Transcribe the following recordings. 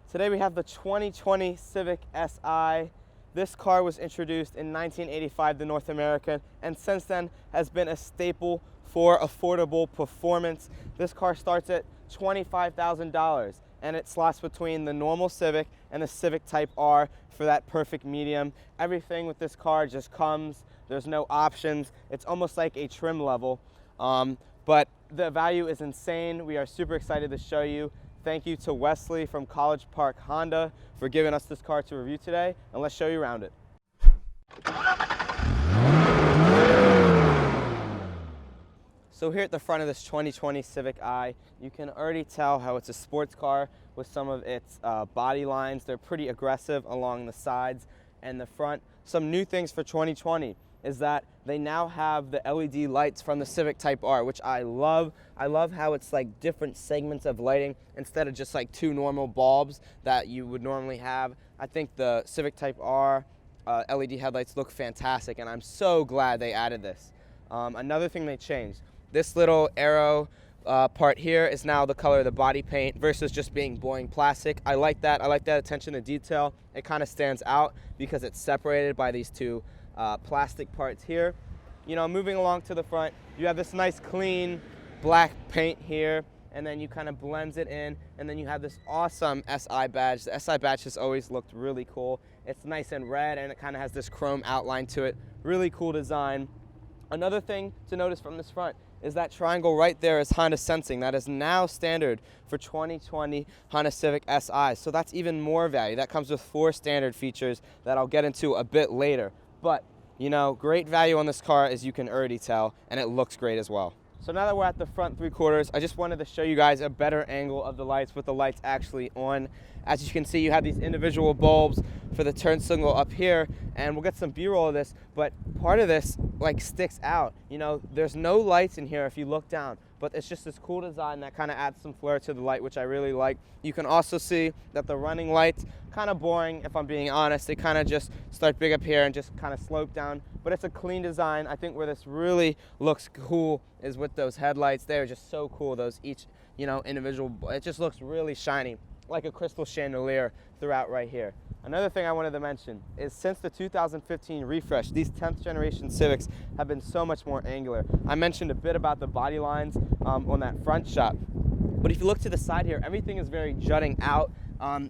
Today we have the 2020 Civic Si. This car was introduced in 1985 to North America and since then has been a staple for affordable performance. This car starts at $25,000 and it slots between the normal Civic and the Civic Type R for that perfect medium. Everything with this car just comes. There's no options. It's almost like a trim level, but the value is insane. We are super excited to show you. Thank you to Wesley from College Park Honda for giving us this car to review today, and let's show you around it. So here at the front of this 2020 Civic I, you can already tell how it's a sports car with some of its body lines. They're pretty aggressive along the sides and the front. Some new things for 2020 is that they now have the LED lights from the Civic Type R, which I love. I love how it's like different segments of lighting instead of just like two normal bulbs that you would normally have. I think the Civic Type R LED headlights look fantastic, and I'm so glad they added this. Another thing they changed, this little arrow part here is now the color of the body paint versus just being boring plastic. I like that. I like that attention to detail. It kind of stands out because it's separated by these two plastic parts here. You know, moving along to the front, you have this nice clean black paint here, and then you kind of blends it in, and then you have this awesome SI badge. The SI badge has always looked really cool. It's nice and red, and it kind of has this chrome outline to it. Really cool design. Another thing to notice from this front is that triangle right there is Honda Sensing. That is now standard for 2020 Honda Civic Si. So that's even more value. That comes with 4 standard features that I'll get into a bit later. But, you know, great value on this car, as you can already tell, and it looks great as well. So now that we're at the front 3/4, I just wanted to show you guys a better angle of the lights with the lights actually on. As you can see, you have these individual bulbs for the turn signal up here, and we'll get some B-roll of this, but part of this like sticks out. You know, there's no lights in here if you look down, but it's just this cool design that kind of adds some flair to the light, which I really like. You can also see that the running lights, kind of boring if I'm being honest. They kind of just start big up here and just kind of slope down, but it's a clean design. I think where this really looks cool is with those headlights. They're just so cool, those each, you know, individual, it just looks really shiny, like a crystal chandelier throughout right here. Another thing I wanted to mention is since the 2015 refresh, these 10th generation Civics have been so much more angular. I mentioned a bit about the body lines on that front shot, but if you look to the side here, everything is very jutting out.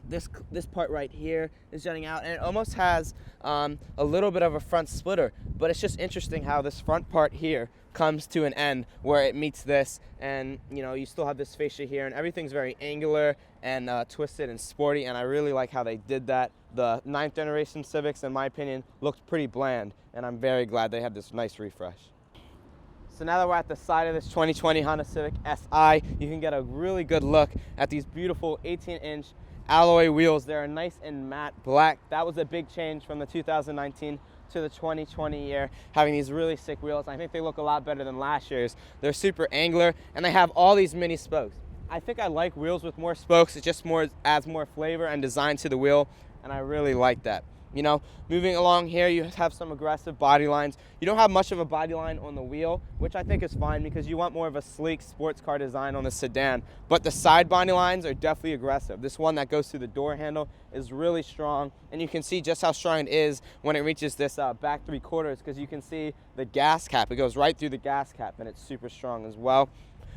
This part right here is jutting out, and it almost has a little bit of a front splitter, but it's just interesting how this front part here comes to an end where it meets this, and you know, you still have this fascia here, and everything's very angular and twisted and sporty, and I really like how they did that. The 9th generation Civics, in my opinion, looked pretty bland, and I'm very glad they had this nice refresh. So now that we're at the side of this 2020 Honda Civic Si, you can get a really good look at these beautiful 18-inch alloy wheels. They're nice and matte black. That was a big change from the 2019 to the 2020 year, having these really sick wheels. I think they look a lot better than last year's. They're super angular, and they have all these mini spokes. I think I like wheels with more spokes. It just adds more flavor and design to the wheel, and I really like that. You know, moving along here, you have some aggressive body lines. You don't have much of a body line on the wheel, which I think is fine because you want more of a sleek sports car design on the sedan. But the side body lines are definitely aggressive. This one that goes through the door handle is really strong, and you can see just how strong it is when it reaches this back 3/4, because you can see the gas cap. It goes right through the gas cap, and it's super strong as well.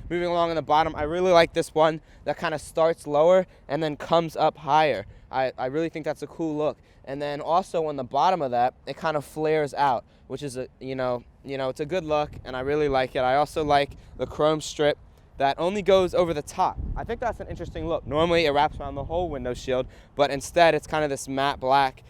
Moving along on the bottom, I really like this one that kind of starts lower and then comes up higher. I really think that's a cool look. And then also on the bottom of that, it kind of flares out, which is it's a good look, and I really like it. I also like the chrome strip that only goes over the top. I think that's an interesting look. Normally it wraps around the whole window shield, but instead it's kind of this matte black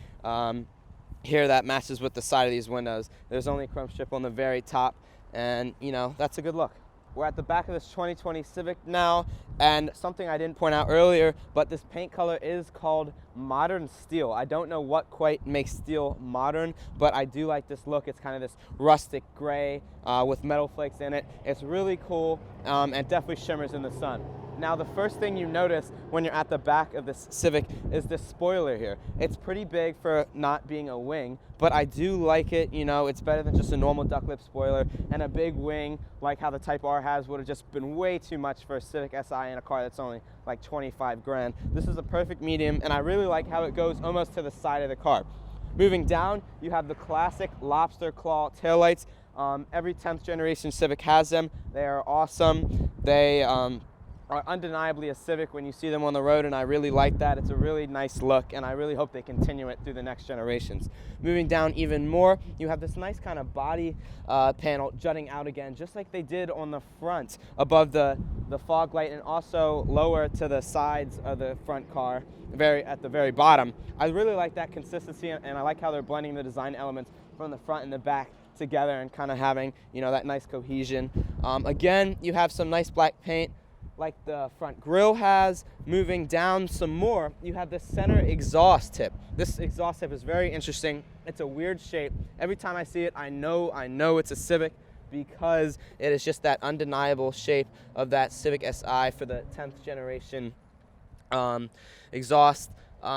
here that matches with the side of these windows. There's only a chrome strip on the very top, and you know, that's a good look. We're at the back of this 2020 Civic now, and something I didn't point out earlier, but this paint color is called Modern Steel. I don't know what quite makes steel modern, but I do like this look. It's kind of this rustic gray with metal flakes in it. It's really cool, and definitely shimmers in the sun. Now the first thing you notice when you're at the back of this Civic is this spoiler here. It's pretty big for not being a wing, but I do like it. You know, it's better than just a normal duck lip spoiler, and a big wing like how the Type R has would have just been way too much for a Civic Si in a car that's only like 25 grand. This is a perfect medium, and I really like how it goes almost to the side of the car. Moving down, you have the classic lobster claw taillights. Every 10th generation Civic has them. They are awesome. They are undeniably a Civic when you see them on the road, and I really like that. It's a really nice look, and I really hope they continue it through the next generations. Moving down even more, you have this nice kind of body panel jutting out again, just like they did on the front above the fog light, and also lower to the sides of the front car, at the very bottom. I really like that consistency, and I like how they're blending the design elements from the front and the back together and kind of having, you know, that nice cohesion. Again, you have some nice black paint like the front grille has. Moving down some more, you have this center exhaust tip. This exhaust tip is very interesting. It's a weird shape. Every time I see it, I know it's a Civic, because it is just that undeniable shape of that Civic Si for the 10th generation exhaust.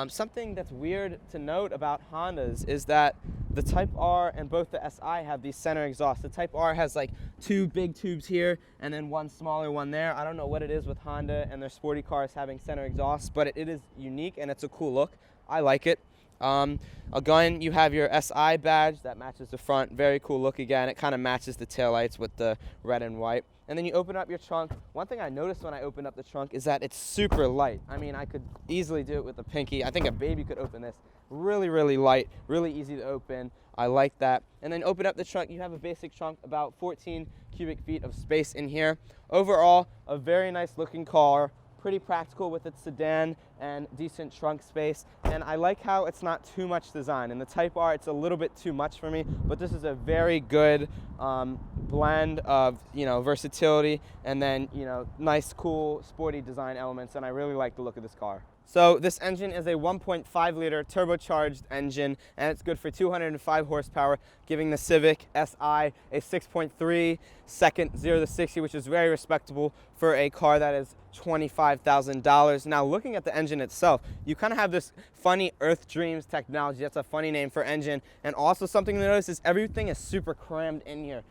Something that's weird to note about Hondas is that the Type R and both the Si have these center exhausts. The Type R has like two big tubes here and then one smaller one there. I don't know what it is with Honda and their sporty cars having center exhausts, but it is unique and it's a cool look. I like it. Again, you have your Si badge that matches the front. Very cool look again. It kind of matches the taillights with the red and white. And then you open up your trunk. One thing I noticed when I opened up the trunk is that it's super light. I mean, I could easily do it with a pinky. I think a baby could open this. Really, really light, really easy to open. I like that. And then open up the trunk. You have a basic trunk, about 14 cubic feet of space in here. Overall, a very nice looking car. Pretty practical with its sedan and decent trunk space, and I like how it's not too much design. In the Type R, it's a little bit too much for me, but this is a very good blend of, you know, versatility and then, you know, nice, cool, sporty design elements, and I really like the look of this car. So this engine is a 1.5 liter turbocharged engine, and it's good for 205 horsepower, giving the Civic Si a 6.3 second 0 to 60, which is very respectable for a car that is $25,000. Now, looking at the engine itself, you kind of have this funny Earth Dreams technology. That's a funny name for engine. And also something to notice is everything is super crammed in here.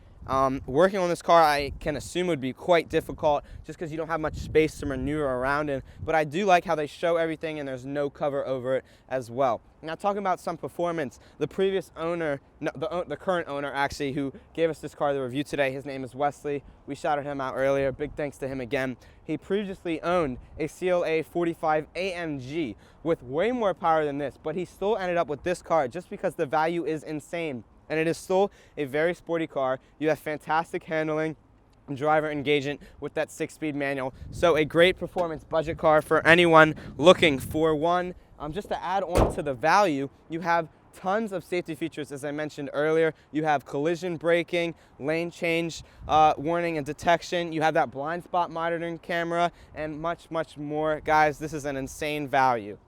Working on this car, I can assume would be quite difficult just because you don't have much space to maneuver around in, but I do like how they show everything and there's no cover over it as well. Now, talking about some performance, the previous owner, the current owner actually, who gave us this car, the review today, his name is Wesley. We shouted him out earlier. Big thanks to him again. He previously owned a CLA 45 AMG with way more power than this, but he still ended up with this car just because the value is insane. And it is still a very sporty car. You have fantastic handling and driver engagement with that 6-speed manual. So a great performance budget car for anyone looking for one. Just to add on to the value, you have tons of safety features, as I mentioned earlier. You have collision braking, lane change warning and detection. You have that blind spot monitoring camera, and much, much more. Guys, this is an insane value.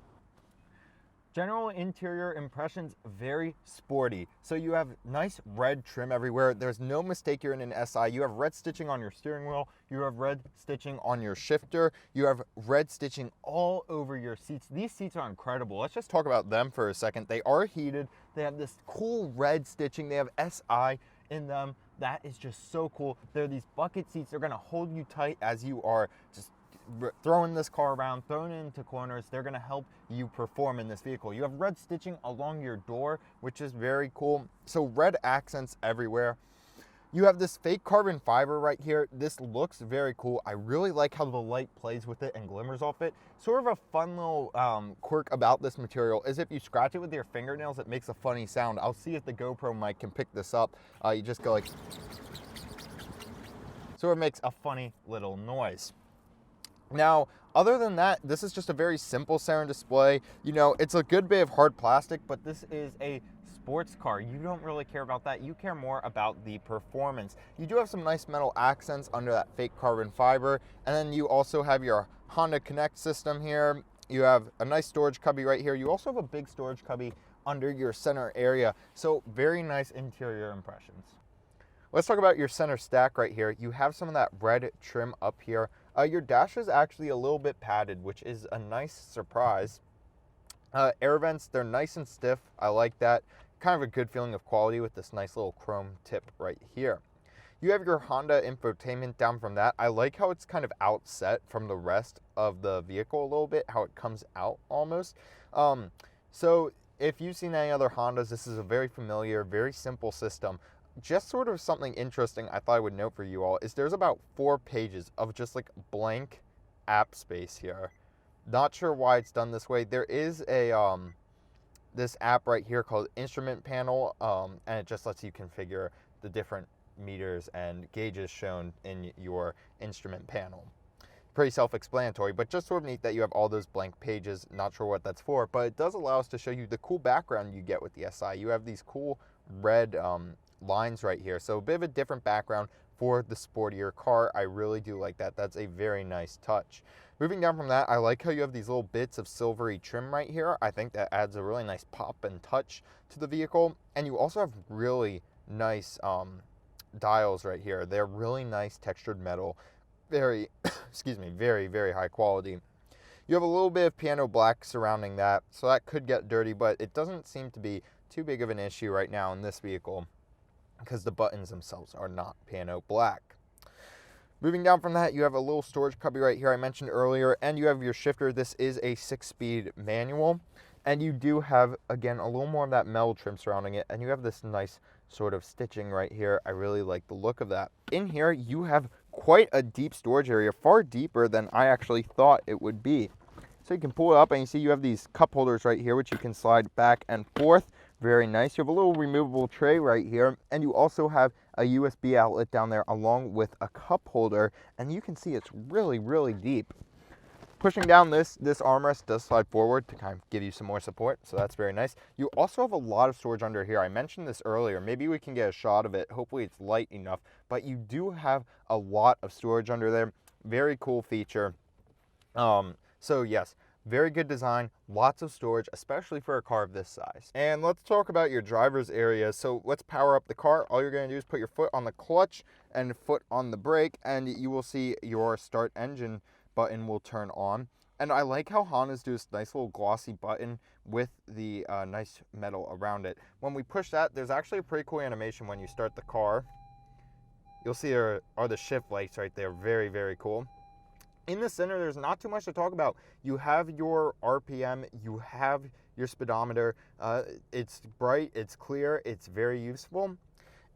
General interior impressions, very sporty. So you have nice red trim everywhere. There's no mistake you're in an SI. You have red stitching on your steering wheel. You have red stitching on your shifter. You have red stitching all over your seats. These seats are incredible. Let's just talk about them for a second. They are heated. They have this cool red stitching. They have SI in them. That is just so cool. They're these bucket seats. They're gonna hold you tight as you are just throwing this car around, throwing it into corners. They're going to help you perform in this vehicle. You have red stitching along your door, which is very cool. So red accents everywhere. You have this fake carbon fiber right here. This looks very cool. I really like how the light plays with it and glimmers off it. Sort of a fun little quirk about this material is if you scratch it with your fingernails, it makes a funny sound. I'll see if the GoPro mic can pick this up. You just go like, so it makes a funny little noise. Now, other than that, this is just a very simple Sarin display. You know, it's a good bit of hard plastic, but this is a sports car. You don't really care about that. You care more about the performance. You do have some nice metal accents under that fake carbon fiber, and then you also have your Honda Connect system here. You have a nice storage cubby right here. You also have a big storage cubby under your center area. So very nice interior impressions. Let's talk about your center stack right here. You have some of that red trim up here. Your dash is actually a little bit padded, which is a nice surprise. Air vents, they're nice and stiff. I like that. Kind of a good feeling of quality with this nice little chrome tip right here. You have your Honda infotainment down from that. I like how it's kind of outset from the rest of the vehicle a little bit, how it comes out almost. So if you've seen any other Hondas, this is a very familiar, very simple system. Just sort of something interesting I thought I would note for you all is there's about 4 pages of just like blank app space here. Not sure why it's done this way. There is a this app right here called Instrument Panel, and it just lets you configure the different meters and gauges shown in your instrument panel. Pretty self-explanatory, but just sort of neat that you have all those blank pages. Not sure what that's for, but it does allow us to show you the cool background you get with the SI. You have these cool red lines right here, so a bit of a different background for the sportier car. I really do like that. That's a very nice touch. Moving down from that, I like how you have these little bits of silvery trim right here. I think that adds a really nice pop and touch to the vehicle, and you also have really nice dials right here. They're really nice textured metal, very excuse me, very, very high quality. You have a little bit of piano black surrounding that, so that could get dirty, but it doesn't seem to be too big of an issue right now in this vehicle because the buttons themselves are not piano black. Moving down from that, you have a little storage cubby right here I mentioned earlier, and you have your shifter. This is a 6-speed manual, and you do have, again, a little more of that metal trim surrounding it, and you have this nice sort of stitching right here. I really like the look of that. In here, you have quite a deep storage area, far deeper than I actually thought it would be. So you can pull it up, and you see you have these cup holders right here, which you can slide back and forth. Very nice. You have a little removable tray right here, and you also have a USB outlet down there along with a cup holder, and you can see it's really, really deep. Pushing down this armrest does slide forward to kind of give you some more support, so that's very nice. You also have a lot of storage under here. I mentioned this earlier. Maybe we can get a shot of it. Hopefully it's light enough, but you do have a lot of storage under there. Very cool feature. So yes, very good design, lots of storage, especially for a car of this size. And let's talk about your driver's area. So let's power up the car. All you're going to do is put your foot on the clutch and foot on the brake, and you will see your start engine button will turn on. And I like how Hondas do this nice little glossy button with the nice metal around it. When we push that, there's actually a pretty cool animation when you start the car. You'll see there are the shift lights right there. Very, very cool. In the center, there's not too much to talk about. You have your RPM, you have your speedometer. It's bright, it's clear, it's very useful.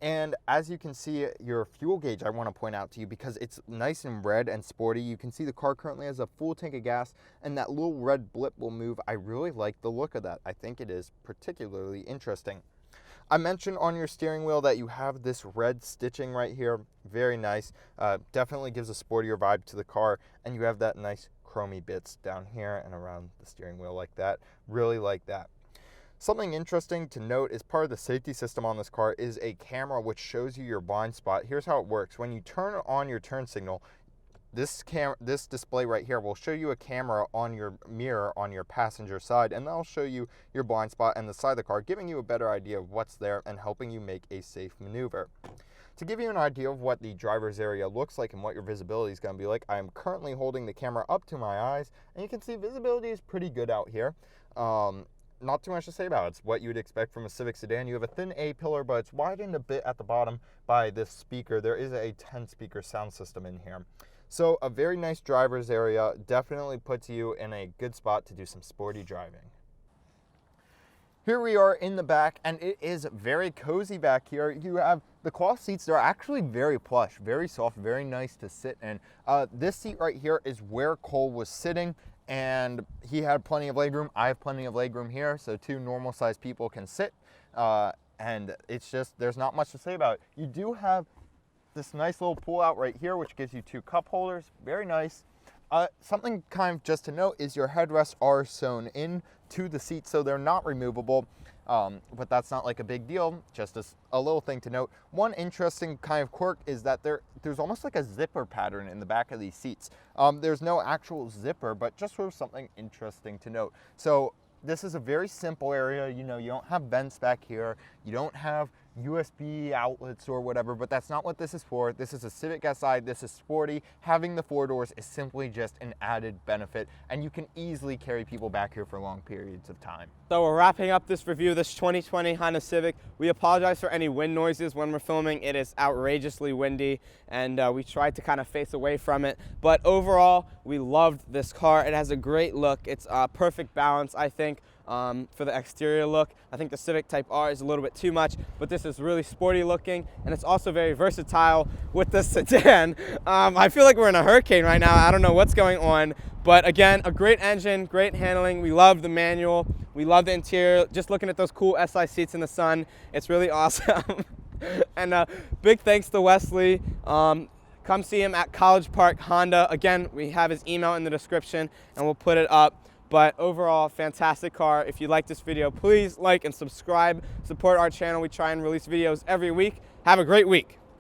And as you can see, your fuel gauge, I want to point out to you because it's nice and red and sporty. You can see the car currently has a full tank of gas, and that little red blip will move. I really like the look of that. I think it is particularly interesting. I mentioned on your steering wheel that you have this red stitching right here. Very nice. Definitely gives a sportier vibe to the car. And you have that nice chromy bits down here and around the steering wheel like that. Really like that. Something interesting to note is part of the safety system on this car is a camera which shows you your blind spot. Here's how it works. When you turn on your turn signal, this display right here will show you a camera on your mirror on your passenger side, and that'll show you your blind spot and the side of the car, giving you a better idea of what's there and helping you make a safe maneuver. To give you an idea of what the driver's area looks like and what your visibility is going to be like, I am currently holding the camera up to my eyes, and you can see visibility is pretty good out here. Not too much to say about it. It's what you would expect from a Civic sedan. You have a thin A-pillar, but it's widened a bit at the bottom by this speaker. There is a 10-speaker sound system in here. So a very nice driver's area, definitely puts you in a good spot to do some sporty driving. Here we are in the back, and it is very cozy back here. You have the cloth seats. They're actually very plush, very soft, very nice to sit in. This seat right here is where Cole was sitting, and he had plenty of legroom. I have plenty of legroom here, so 2 normal-sized people can sit. And it's just, there's not much to say about it. You do have this nice little pull out right here, which gives you 2 cup holders. Very nice. Something kind of just to note is your headrests are sewn in to the seat, so they're not removable, but that's not like a big deal, just a little thing to note. One interesting kind of quirk is that there's almost like a zipper pattern in the back of these seats. There's no actual zipper, but just sort of something interesting to note. So this is a very simple area. You know, you don't have vents back here. You don't have USB outlets or whatever, but that's not what this is for. This is a Civic Si, this is Sporty. Having the 4 doors is simply just an added benefit, and you can easily carry people back here for long periods of time. So we're wrapping up this review of this 2020 Honda Civic. We apologize for any wind noises when we're filming. It is outrageously windy, and we tried to kind of face away from it. But overall, we loved this car. It has a great look. It's a perfect balance, I think, for the exterior look. I think the Civic Type R is a little bit too much, but this is really sporty looking, and it's also very versatile with the sedan. I feel like we're in a hurricane right now. I don't know what's going on, but again, a great engine, great handling. We love the manual. We love the interior. Just looking at those cool SI seats in the sun, it's really awesome. And big thanks to Wesley. Come see him at College Park Honda. Again, we have his email in the description, and we'll put it up. But overall, fantastic car. If you like this video, please like and subscribe. Support our channel. We try and release videos every week. Have a great week.